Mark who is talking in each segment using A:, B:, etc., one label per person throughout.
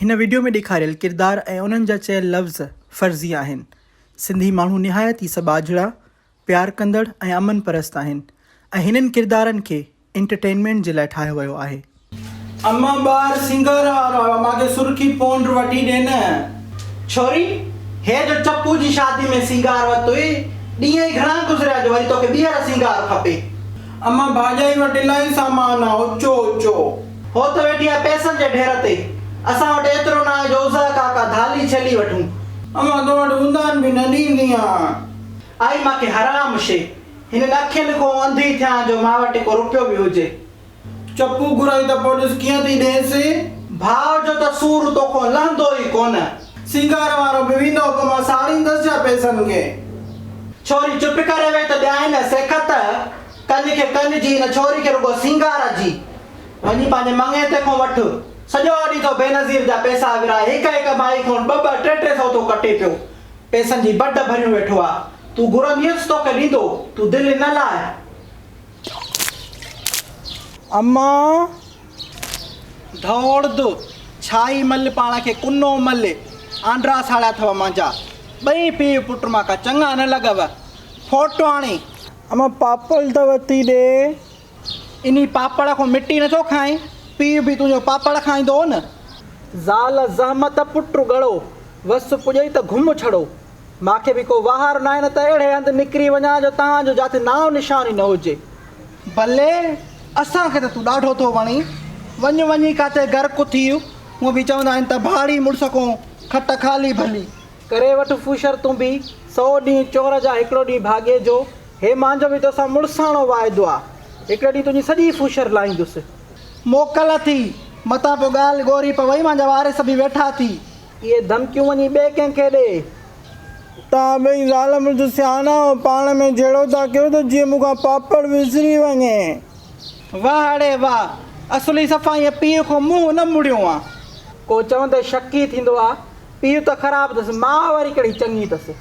A: हिन वीडियो में ॾेखारियल किरदार ऐं उन्हनि जा चयल लफ़्ज़ फ़र्ज़ी आहिनि। सिंधी माण्हू निहायत ई सबाझड़ा, प्यार कंदड़ ऐं अमन परस्त आहिनि ऐं हिननि किरदारनि खे एंटरटेनमेंट जे लाइ ठाहियो वियो आहे।
B: अम्मा बार सिंगर वारो मांखे सुर्खी पौंड वठी ॾे न। छोरी हे जो चप्पू जी शादी में सिंगार वरितो ॾींहं ई घणा गुज़रिया जो वरी तोखे ॿीहर सिंगार खपे। अम्मा भाॼाई वटि इलाही सामान आहे ऊचो ऊचो। हो त वेठी आहे पैसनि जे ढेर ते, असां वटि एतिरो न आहे जो उज़ा काका थाली छली वठूं। अम्मा तो वटि हूंदान बि न ॾींदी आहियां। आई मांखे हराम शे, हिन अखियुनि खां अंधी थियां जो मां वटि को रुपियो बि हुजे। चप्पू घुराई त पोइ ॾिस कीअं थी ॾेसि। भाव जो त सूर तोखां लहंदो ई कोन। सिंगार वारो बि वेंदो पोइ मां साड़ींदसि छा पैसनि खे। छोरी चुप करे वेही त ॾियां न सेखत, कन खे कन जी, न छोरी खे रुगो सिंगार जी। वञी पंहिंजे मंगेते खां वठि, सॼो ॾींहुं तो बेनज़ीर जा पैसा विराए, हिक हिक माई खां 200-300 तो कटे पियो। पैसनि जी बड भरियो वेठो आहे। तूं घुरंदीअसि तोखे ॾींदो, तूं दिलि न लाइ। अम्मा दौड़ दो छाई मल पाण खे कुनो मल आंड्रा साड़ा अथव मुंहिंजा ॿई पीउ पुट मां का चङा न लॻव। फोटो आणी। अम्मा पापड़ त वठी ॾे। इन्ही पापड़ खां मिटी नथो खाए, पीउ बि तुंहिंजो पापड़ खाईंदो न। ज़ाल ज़हमत पुट गड़ो, वस पुॼई त घुम छड़ो। मूंखे बि को वाहार न आहे, न त अहिड़े हंधि निकिरी वञा जो तव्हांजो जिथे नाव निशानी न हुजे। भले असांखे त तूं ॾाढो थो वणी, वञ वञी काथे गर्क थी। हूअं बि चवंदा आहिनि त भाड़ी मुड़ुस खां खट खाली भली। करे वठि फुशर तूं बि 100 ॾींहं चोर जा हिकिड़ो ॾींहुं भाॻे जो। हे मुंहिंजो बि तोसां मुड़ुसाणो वाइदो आहे, हिकिड़े ॾींहुं तुंहिंजी सॼी फुशर लाहींदुसि। मोकल थी मतां पोइ ॻाल्हि ॻोरी पवई, मुंहिंजा वारिस बि वेठा थी। इहे धमकियूं वञी ॿिए कंहिंखे ॾे। तव्हां ॿई ज़ाल मुड़ुसु सियाणा पाण में जहिड़ो था कयो त जीअं मूंखां पापड़ विसरी वञे। वाह रे वाह, असुली सफ़ा ईअं पीउ खां मुंहुं न मुड़ियो आहे। को चवंदे शकी थींदो आहे, पीउ त ख़राबु अथसि, मां वरी कहिड़ी चङी अथसि।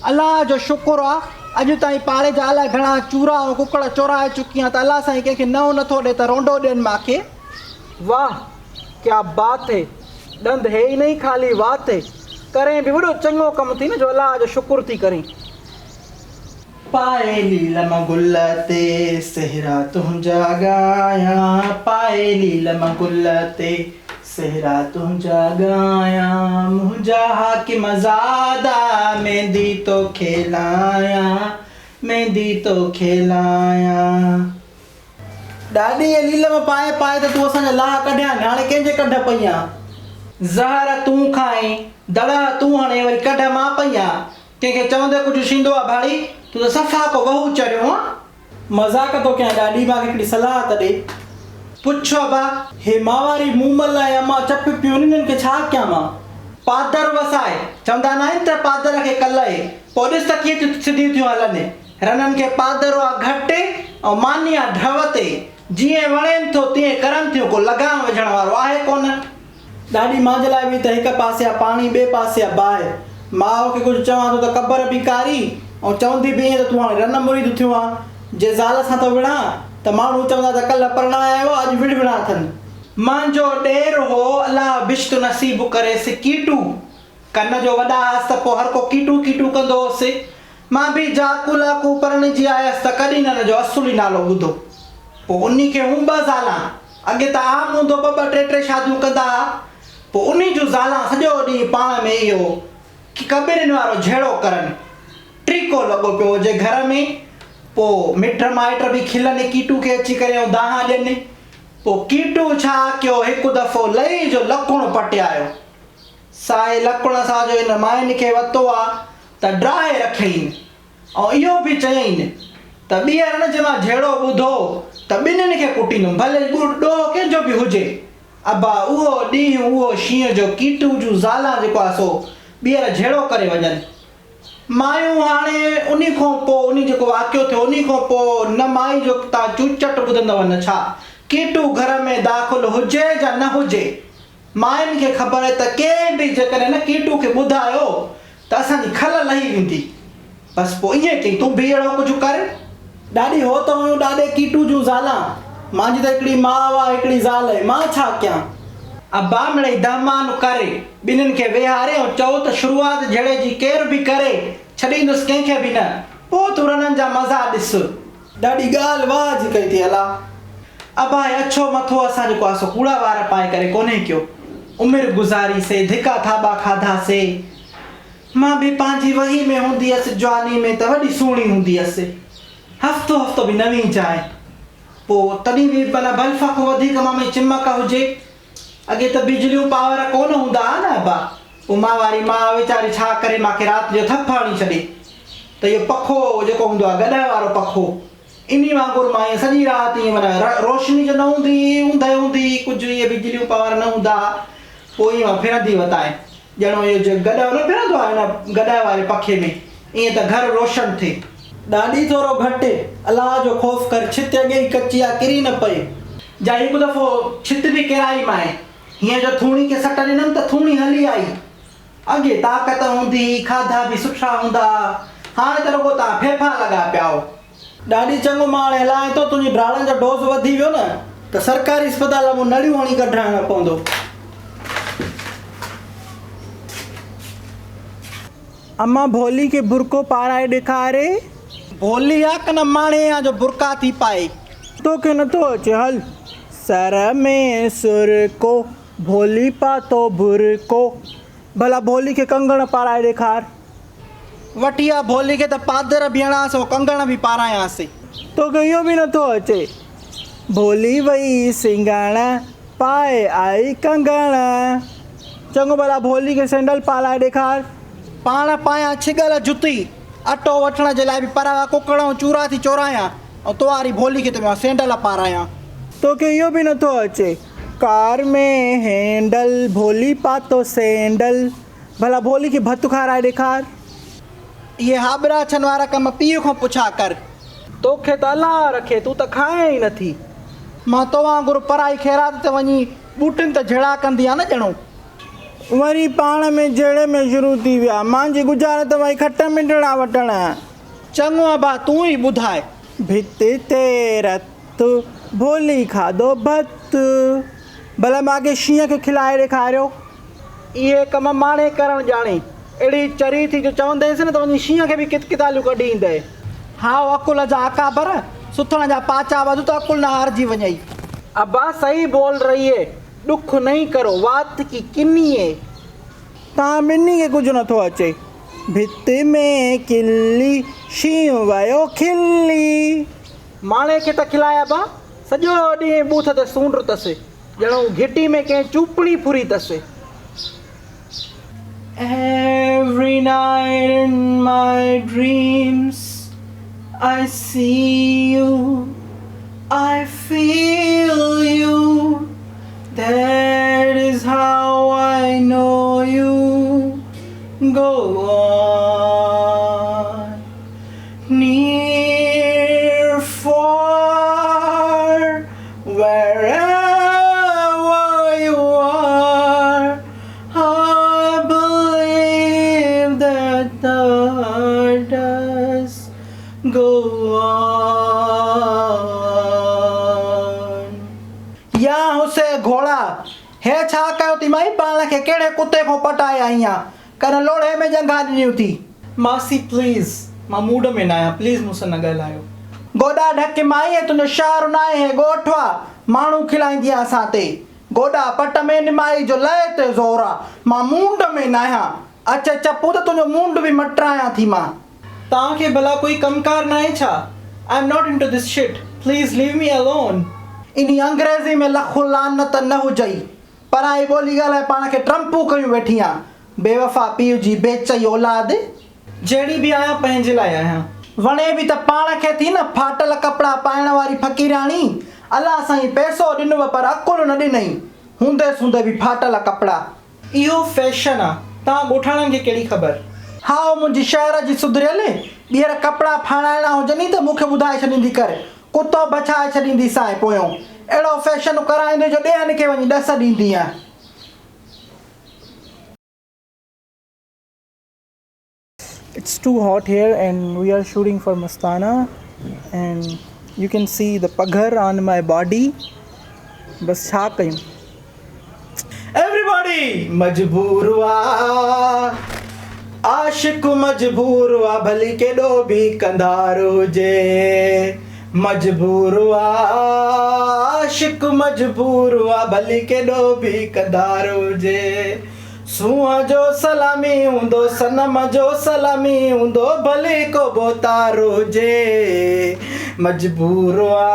B: अलाह जो शुक्र आहे अॼु ताईं पाड़े जा अलाए घणा चूरा ऐं कुकड़ चोराए चुकी आहियां, त अलाह साईं कंहिंखे नओं नथो ॾिए त रोंडो ॾियनि मूंखे। वाह क्या बात है, ॾंद हे ई नहीं खाली वात है। करें बि वॾो चङो कमु थी न जो अलाह जो शुक्र थी करें। पाए लीलम गुल ते सेहरा तुंहिंजा गाया, पाए लीलम गुल ते सेहरा तुंहिंजा गाया, मुंहिंजा हाकिम ज़ादा मेहंदी तो खेलाया, मेहंदी तो खेलाया। ॾाॾी लीलम पाए पाए त तूं असांजा लाह कढिया, हाणे कंहिंजे कढ पई आहे। ज़हर तूं खाए, दड़ा तूं हणे, वरी कढ मां पई आहे। कंहिंखे चवंदे कुझु थींदो आहे भाड़ी, तूं त सफ़ा को वहू चढ़ियो आहे। मज़ाक थो कयां ॾाॾी, मूंखे हिकिड़ी सलाह त ॾे। पुछो बा, हे मावारी मूमल ऐं अम्मा चप पियूं, हिननि खे छा कयां मां। पादर वसाए, चवंदा न आहिनि त पादर खे कल्ह पोइ ॾिस त कीअं सिधियूं थियूं हलनि। रननि खे पादर आहे घटि ऐं मानी आहे ढव ते, जीअं वणेनि थो तीअं करनि थियूं, को लॻाम विझण वारो आहे कोन। ॾाढी मां जे लाइ बि त हिकु पासे आहे पाणी, ॿिए पासे आहे बाहि। माउ खे कुझु चवां थो त क़बर बि कारी ऐं चवंदी बि ईअं त तूं हाणे रन मुरीद थियो आहे। जे ज़ाल सां थो विढ़ां त माण्हू चवंदा त कल्ह परणाया आयो, अॼु विढ़विड़ा अथनि। मुंहिंजो ॾेर हो, अलाह बिश्त नसीब करेसि कीटू। कन जो वॾा आसि त पोइ हर को कीटू कीटू कंदो हुअसि। मां बि जाकू लाकू परणिजी आयसि त कॾहिं न जो असुली नालो ॿुधो। पोइ उन खे हूं 2 ज़ालां, अॻे त आम हूंदो 2-2 शादियूं कंदा। पोइ उन जूं ज़ालां सॼो ॾींहुं पाण में इहो कबीरनि वारो झेड़ो करनि। ट्रीको लॻो पियो हुजे घर में। पोइ मिट माइट बि खिलनि कीटू खे अची करे ऐं दाहा ॾियनि। पोइ कीटू छा कयो, हिकु दफ़ो लही जो लकुणु पटियायो। साए लकुण सां जो हिन माइनि खे वरितो आहे त ड्राहे रखियईं ऐं इहो बि चयईं त ॿीहर न जे मां झेड़ो ॿुधो त ॿिन्हिनि खे कुटींदुमि, भले ॾोह कंहिंजो बि हुजे। अबा उहो ॾींहुं उहो शींहं जो कीटू जूं ज़ालां जेको आहे सो ॿीहर झेड़ो करे वञनि। मायूं हाणे उन खां पोइ उन जेको वाक़ियो थियो उन खां पोइ न माई जो तव्हां चूचट ॿुधंदव न छा। कीटू घर में दाख़िल हुजे या न हुजे, मायुनि खे ख़बर आहे त कंहिं बि जेकॾहिं न कीटू खे ॿुधायो त असांजी खल लही वेंदी। बसि पोइ ईअं कई, तूं बि अहिड़ो कुझु कर। ॾाढी हो त हुयूं ॾाढे कीटू जूं ज़ालां, मुंहिंजी त हिकिड़ी माउ आहे, हिकिड़ी ज़ाल आहे, मां छा कयां। अब्बा मिड़ई दामान करे ॿिन्हिनि खे वेहारे ऐं चओ त शुरूआत जहिड़े जी केर बि करे छॾींदुसि कंहिंखे बि न, पोइ तूं रननि जा मज़ा ॾिस। ॾाढी ॻाल्हि वाह जी कई थी अला। अब्बा अछो मथो असां जेको आहे सो कूड़ा वार पाए करे कोन्हे कयो, उमिरि गुज़ारीसीं, धिका थाबा खाधासीं। मां बि पंहिंजी वही में हूंदी हुअसि जवानी में त वॾी सुहिणी हूंदी हुअसि, हफ़्तो हफ़्तो बि नवीं चांहि, पोइ तॾहिं बि भला बल्फ खां वधीक मां में चिमक हुजे। अॻे त बिजलियूं पावर कोन हूंदा हुआ न अब्बा, पोइ मां वारी मां वीचारी छा करे मूंखे राति जो थप हणी छॾे त इहो पखो जेको हूंदो आहे गॾह वारो पखो, इन वांगुरु मां ईअं सॼी राति ईअं माना रोशनी जो न हूंदी कुझु इहे बिजलियूं पावर न हूंदा, पोइ ईअं फिरंदी वताए ॼणो इहो जो गॾह न फिरंदो आहे हिन गॾह वारे पखे में, ईअं त घर रोशन थिए। ॾाढी थोरो घटि, अलाह जो ख़ौफ़ कर, छित अॻे ई कची आहे किरी न पए। जा हिकु दफ़ो छित बि किराई माए, हीअं जो थूणी खे सट ॾिनमि त थूणी हली आई। अॻे ताक़त हूंदी, खाधा बि सुठा हूंदा, हाणे त रुॻो तव्हां फेफा लॻा पिया हो। ॾाढी चङो मां हाणे हलाए थो, तुंहिंजी ब्राड़नि जो डोज़ वधी वियो न त सरकारी अस्पताल में नड़ियूं हणी कढाइणो पवंदो। अम्मा भोली खे बुरको पाराए ॾेखारे। भोली आहे कन माणे आहे जो बुरका थी पाए, तोखे नथो अचे, हल। सर में सुर को भोली पातो बुरको, भला भोली खे कंगण पाराए ॾेखार। वठी आ भोली खे त पादर बीहणासीं, कंगण बि पारायासीं, तोखे इहो बि नथो अचे। भोली वई सिंगण पाए आई कंगण, चङो भला भोली खे सैंडल पाराए ॾेखार। पाण पायां छिगल जुती, अटो वठण जे लाइ बि परावा कुकड़ ऐं चूरा थी चोरायां, ऐं तो वारी भोली खे त मां सैंडल पारायां, तोखे इहो बि नथो अचे। कार में हैंडल भोली पातो सैंडल, भला भोली खे भत खाराए ॾेखार। इहे हाबरा छन वारा कम पीउ खां पुछा कर, तोखे त अलाह रखे, तूं त खाए ई नथी। मां तो वांगुरु पराई ख़ैरात ते वञी बूटिन त जहिड़ा कंदी आहे न ॼणो, वरी पाण में जहिड़े में शुरू थी विया। मुंहिंजी गुज़ारे त वई खट मिंडड़ा वठण। चङो अबा तूं ई ॿुधाए। भित ते रत भोली खाधो भत, भला मूंखे शींहं खे खिलाए ॾेखारियो। इहे कम माणे करणु ॼाणे, अहिड़ी चरी थी जो चवंदेसि न त वञी शींहं खे बि कितालियूं कढी ईंदे। हाओ अकुल जा अकाबर, सुथण जा पाचा वधू त अकुल न हारजी वञई। अब्बा सही बोल रही है, दुख नहीं करो वात की किन्नी है। तव्हां ॿिन्ही खे कुझु नथो अचे। भित में किली शींहुं वयो खिली, माणे खे त खिलाया बा, सॼो ॾींहुं बूथ ते सूंड अथसि, ॼणो घिटी में कंहिं चूपड़ी फुरी अथसि। Every night in my dreams I see you, I feel you, that is how I know you. Go on, near, far, wherever you are, I believe that the heart does go on. या हुसे घोड़ा हे छा कयो थी माई, पाण खे कहिड़े कुते खां पटाए आई आहियां, कर लोढ़े में जंघा ॾिनियूं थी। मासी प्लीज़, मां मूड में न आहियां, प्लीज़ मूंसां न ॻाल्हायो। गोॾा ढक माई, तुंहिंजो शहर न आहे ॻोठवा, माण्हू खिलाईंदी आहे असां ते। गोॾा पट में निमाई जो लहे ते ज़ोर आहे, मां मूंड में न आहियां। अच चपू त तुंहिंजो मूंड बि मटरायां थी मां। तव्हांखे भला कोई कमकार न आहे छा? I am not into this shit, please leave me alone. इन अंग्रेज़ी में लखु लानत न हुजई, पराई ॿोली ॻाल्हाए पाण खे ट्रम्पू कयूं वेठी आहे। बेवफ़ा पीउ जी बेचई औलाद, जहिड़ी बि आहियां पंहिंजे लाइ आहियां। वणे बि त पाण खे थी न फाटल कपिड़ा पाइण वारी फ़क़ीराणी। अलाह साईं पैसो ॾिनव पर अकुल न ॾिनई, हूंदेसि हूंदे बि फाटल कपिड़ा। इहो फैशन आहे, तव्हां ॻोठाणनि खे कहिड़ी ख़बर। हाओ मुंहिंजी शहर जी सुधरियल, ॿीहर कपिड़ा फाणाइणा हुजनि त मूंखे ॿुधाए छॾींदी कर, कुतो बछाए छॾींदी सां पोयों। अहिड़ो फैशन कराईंदे जो ॿियनि खे वञी ॾस ॾींदी आहे। It's too hot here and we are shooting for Mastana and you can see the paghar on my body. बस छा कयूं। everybody मजबूर हुआ आशिक मजबूर हुआ भली केॾो बि कंधार हुजे मजबूर हुआ आशिक मजबूर हुआ भली केॾो बि कंधार हुजे सूंहं जो सलामी हूंदो सनम जो सलामी हूंदो भले को बोतार हुजे मजबूर हुआ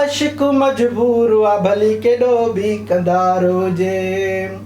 B: आशिक मजबूर हुआ भली केॾो बि कंधार हुजे